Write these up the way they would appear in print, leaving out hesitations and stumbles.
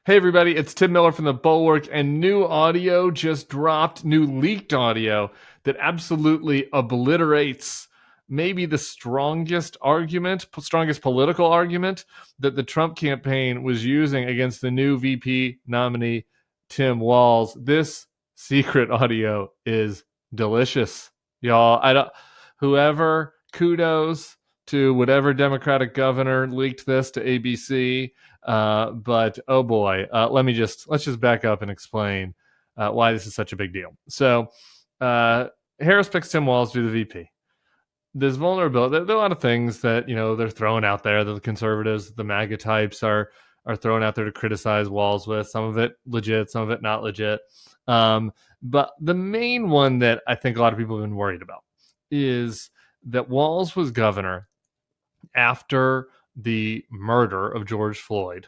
Hey everybody, it's Tim Miller from the Bulwark, and new audio just dropped, new leaked audio that absolutely obliterates maybe the strongest political argument that the Trump campaign was using against the new VP nominee, Tim Walz. This secret audio is delicious, y'all. Kudos to whatever Democratic governor leaked this to ABC. But oh boy, let's just back up and explain why this is such a big deal. So Harris picks Tim Walz to do the VP. There's vulnerability. There are a lot of things that they're throwing out there that the conservatives, the MAGA types are throwing out there to criticize Walz with. Some of it legit, some of it not legit. But the main one that I think a lot of people have been worried about is that Walz was governor after the murder of George Floyd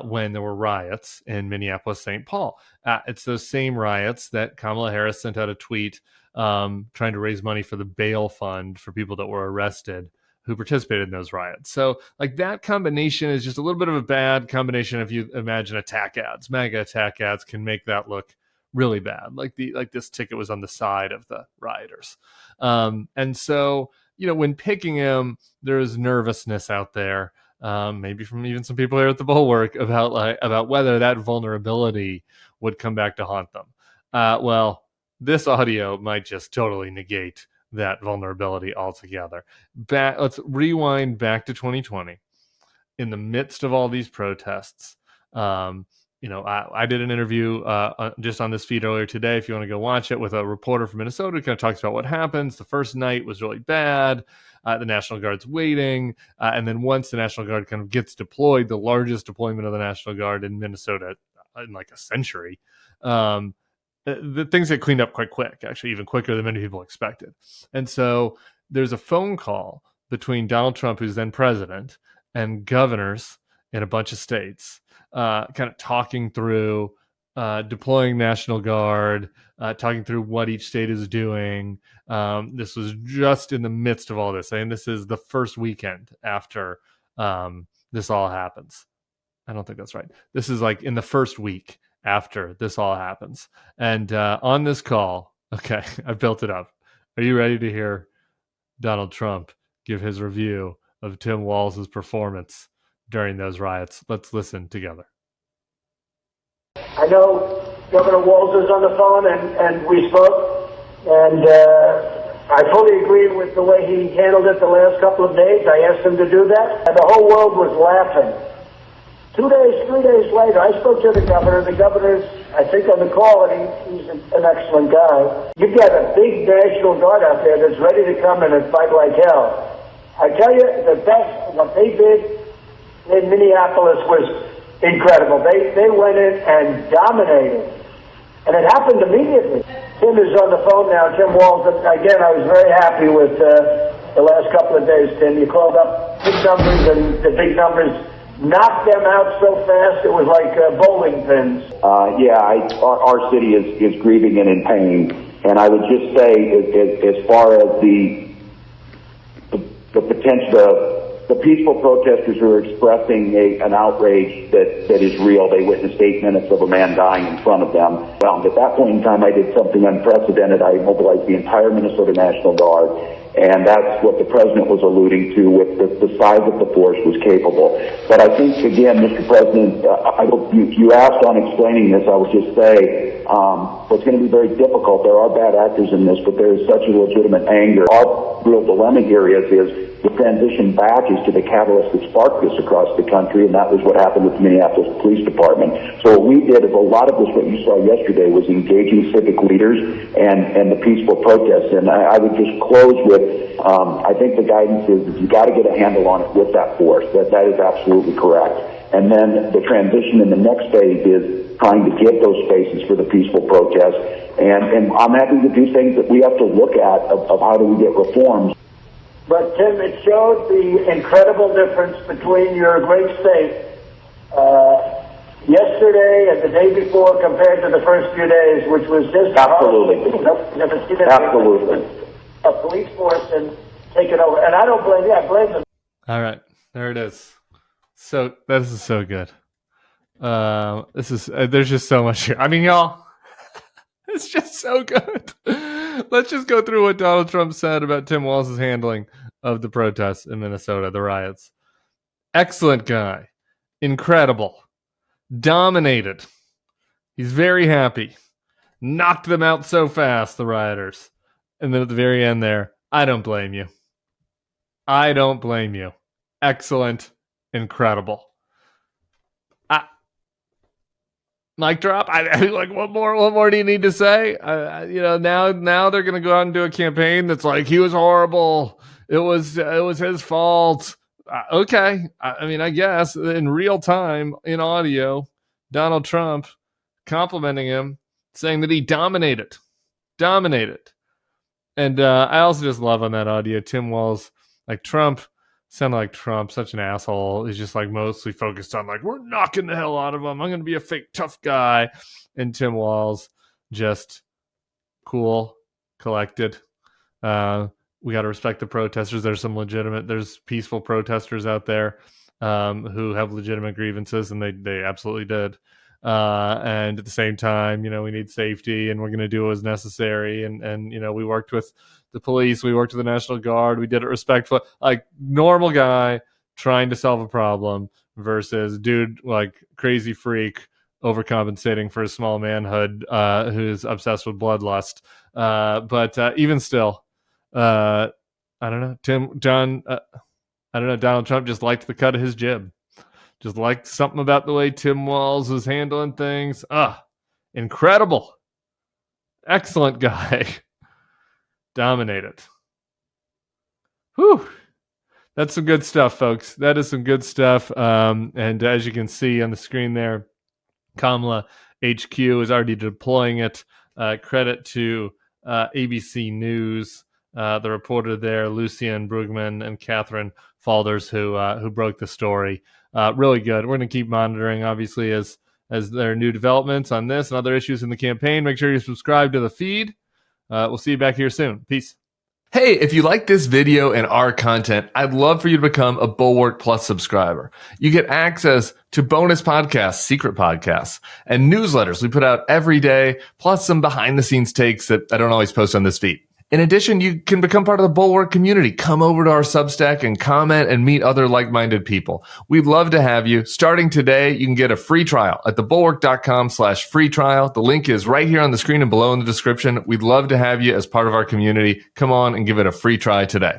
when there were riots in Minneapolis, St. Paul. It's those same riots that Kamala Harris sent out a tweet trying to raise money for the bail fund for people that were arrested who participated in those riots. So like that combination is just a little bit of a bad combination. If you imagine attack ads, MAGA attack ads can make that look really bad. Like this ticket was on the side of the rioters. And so, when picking him, there's nervousness out there, maybe from even some people here at the Bulwark about whether that vulnerability would come back to haunt them. Well, this audio might just totally negate that vulnerability altogether. Let's rewind back to 2020. In the midst of all these protests, I did an interview just on this feed earlier today, if you want to go watch it, with a reporter from Minnesota who kind of talks about what happens. The first night was really bad. The National Guard's waiting. And then once the National Guard kind of gets deployed, the largest deployment of the National Guard in Minnesota in like a century, the things get cleaned up quite quick, actually, even quicker than many people expected. And so there's a phone call between Donald Trump, who's then president, and governors in a bunch of states, kind of talking through deploying National Guard, talking through what each state is doing. This was just in the midst of all this. And this is the first weekend after this all happens. I don't think that's right. This is like in the first week after this all happens. And on this call, okay, I've built it up. Are you ready to hear Donald Trump give his review of Tim Walz's performance during those riots? Let's listen together. I know Governor Walz is on the phone, and we spoke, and I fully agree with the way he handled it the last couple of days. I asked him to do that, and the whole world was laughing. 3 days later, I spoke to the governor. The governor's, I think, on the call, and he's an excellent guy. You've got a big National Guard out there that's ready to come in and fight like hell. I tell you, the best, what they did in Minneapolis was incredible. They went in and dominated. And it happened immediately. Tim is on the phone now, Tim Walz. Again, I was very happy with the last couple of days, Tim. You called up big numbers, and the big numbers knocked them out so fast it was like bowling pins. Our city is grieving and in pain. And I would just say, as far as the potential, the peaceful protesters who are expressing an outrage that is real. They witnessed 8 minutes of a man dying in front of them. Well, at that point in time, I did something unprecedented. I mobilized the entire Minnesota National Guard, and that's what the president was alluding to with the size of the force was capable. But I think, again, Mr. President, you asked on explaining this, I would just say what's going to be very difficult. There are bad actors in this, but there is such a legitimate anger. Our real dilemma here is the transition back is to the catalyst that sparked this across the country, and that was what happened with the Minneapolis Police Department. So what we did is a lot of this, what you saw yesterday, was engaging civic leaders and the peaceful protests. And I would just close with, I think the guidance is you got to get a handle on it with that force. That is absolutely correct. And then the transition in the next phase is trying to get those spaces for the peaceful protest. And I'm happy to do things that we have to look at of how do we get reforms. But, Tim, it showed the incredible difference between your great state yesterday and the day before compared to the first few days, which was just... Absolutely. Never seen that. Absolutely. A police force and take it over. And I don't blame you. I blame them. All right. There it is. So, this is so good. This is there's just so much here. I mean, y'all, it's just so good. Let's just go through what Donald Trump said about Tim Walz's handling of the protests in Minnesota, the riots. Excellent guy. Incredible. Dominated. He's very happy. Knocked them out so fast, the rioters. And then at the very end there, I don't blame you. I don't blame you. Excellent. Incredible. Mic drop. I like, what more do you need to say? Now they're gonna go out and do a campaign that's like, he was horrible. It was his fault. Okay. I mean, I guess in real time in audio, Donald Trump complimenting him, saying that he dominated. And I also just love on that audio, Tim Walz, like Trump, sounded like Trump, such an asshole. He's just like mostly focused on like, we're knocking the hell out of him. I'm going to be a fake tough guy. And Tim Walz, just cool, collected. We got to respect the protesters. There's peaceful protesters out there who have legitimate grievances, and they absolutely did. And at the same time, we need safety, and we're going to do what is necessary. And we worked with the police, we worked with the National Guard, we did it respectful, like normal guy trying to solve a problem versus dude like crazy freak overcompensating for his small manhood, who's obsessed with bloodlust. But even still, I don't know, Donald Trump just liked the cut of his jib. Just liked something about the way Tim Walz was handling things. Incredible. Excellent guy. Dominated. Whew. That's some good stuff, folks. That is some good stuff. And as you can see on the screen there, Kamala HQ is already deploying it. Credit to ABC News, the reporter there, Lucian Brugman and Catherine Falders, who broke the story. Really good. We're going to keep monitoring, obviously, as there are new developments on this and other issues in the campaign. Make sure you subscribe to the feed. We'll see you back here soon. Peace. Hey, if you like this video and our content, I'd love for you to become a Bulwark Plus subscriber. You get access to bonus podcasts, secret podcasts, and newsletters we put out every day, plus some behind-the-scenes takes that I don't always post on this feed. In addition, you can become part of the Bulwark community. Come over to our Substack and comment and meet other like-minded people. We'd love to have you. Starting today, you can get a free trial at thebulwark.com/free trial. The link is right here on the screen and below in the description. We'd love to have you as part of our community. Come on and give it a free try today.